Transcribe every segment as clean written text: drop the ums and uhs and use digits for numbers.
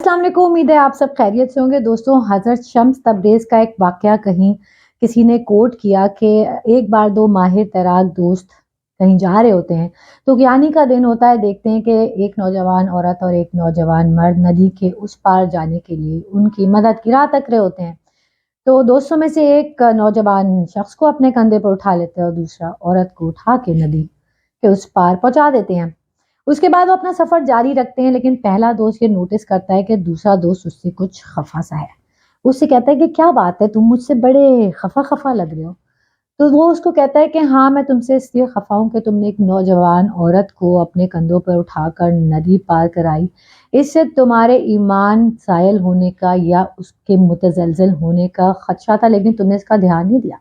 अस्सलाम वालेकुम, उम्मीद है आप सब खैरियत से होंगे। दोस्तों, हज़रत शम्स तब्रेज़ का एक वाक़या कहीं किसी ने कोट किया कि एक बार 2 माहिर तैराक दोस्त कहीं जा रहे होते हैं, तो गियानी का दिन होता है। देखते हैं कि एक नौजवान औरत और एक नौजवान मर्द नदी के उस पार जाने के लिए उनकी मदद की राह तक रहे होते हैं। तो दोस्तों में से एक नौजवान शख्स को अपने कंधे पर उठा लेता है और दूसरा औरत को उठा के नदी के उस पार पहुँचा देते हैं। उसके बाद वो अपना सफ़र जारी रखते हैं, लेकिन पहला दोस्त ये नोटिस करता है कि दूसरा दोस्त उससे कुछ खफ़ा-सा है। उससे कहता है कि क्या बात है, तुम मुझसे बड़े खफ़ा-खफ़ा लग रहे हो। तो वो उसको कहता है कि हाँ, मैं तुमसे इसलिए खफ़ा हूँ कि तुमने एक नौजवान औरत को अपने कंधों पर उठाकर नदी पार कराई। इससे तुम्हारे ईमान ज़ायल होने का या उसके मुतज़लज़ल होने का ख़दशा था, लेकिन तुमने इसका ध्यान नहीं दिया।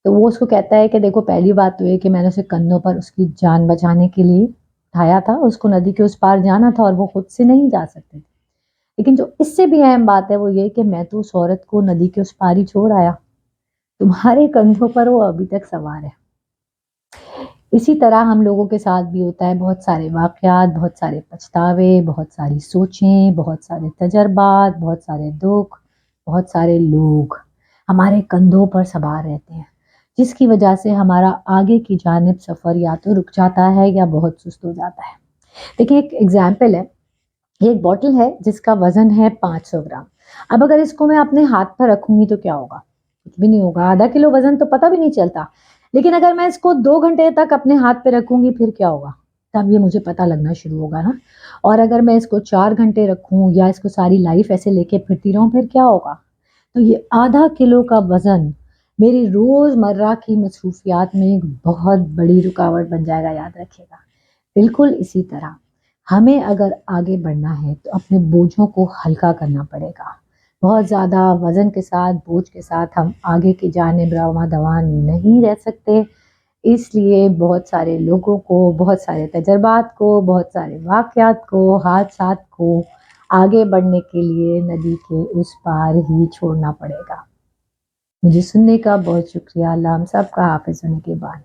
तो वो उसको कहता है कि देखो, पहली बात तो ये कि मैंने उसे कंधों पर उसकी जान बचाने के लिए उठाया था, उसको नदी के उस पार जाना था और वो खुद से नहीं जा सकते थे। लेकिन जो इससे भी अहम बात है वो ये कि मैं तो उस औरत को नदी के उस पार ही छोड़ आया, तुम्हारे कंधों पर वो अभी तक सवार है। इसी तरह हम लोगों के साथ भी होता है, बहुत सारे वाक़यात, बहुत सारे पछतावे, बहुत सारी सोचें, बहुत सारे तजर्बात, बहुत सारे दुःख, बहुत सारे लोग हमारे कंधों पर सवार रहते हैं, जिसकी वजह से हमारा आगे की जानिब सफ़र या तो रुक जाता है या बहुत सुस्त हो जाता है। देखिए, एक एग्ज़ाम्पल है, ये एक बॉटल है जिसका वज़न है 500 ग्राम। अब अगर इसको मैं अपने हाथ पर रखूँगी तो क्या होगा? कुछ भी नहीं होगा, आधा किलो वज़न तो पता भी नहीं चलता। लेकिन अगर मैं इसको 2 घंटे तक अपने हाथ पे रखूँगी फिर क्या होगा? तब ये मुझे पता लगना शुरू होगा ना। और अगर मैं इसको 4 घंटे रखूँ या इसको सारी लाइफ़ ऐसे लेके फिरती रहूँ फिर क्या होगा? तो ये आधा किलो का वज़न मेरी रोज़मर्रा की मसरूफ़ियात में एक बहुत बड़ी रुकावट बन जाएगा, याद रखिएगा। बिल्कुल इसी तरह हमें अगर आगे बढ़ना है तो अपने बोझों को हल्का करना पड़ेगा। बहुत ज़्यादा वज़न के साथ, बोझ के साथ हम आगे की जानिब रवां-दवां नहीं रह सकते। इसलिए बहुत सारे लोगों को, बहुत सारे तजर्बात को, बहुत सारे वाक़यात को, हादसात को आगे बढ़ने के लिए नदी के उस पार ही छोड़ना पड़ेगा। मुझे सुनने का बहुत शुक्रिया। अल्लाह हम सब का हाफ़िज़ व निगहबान।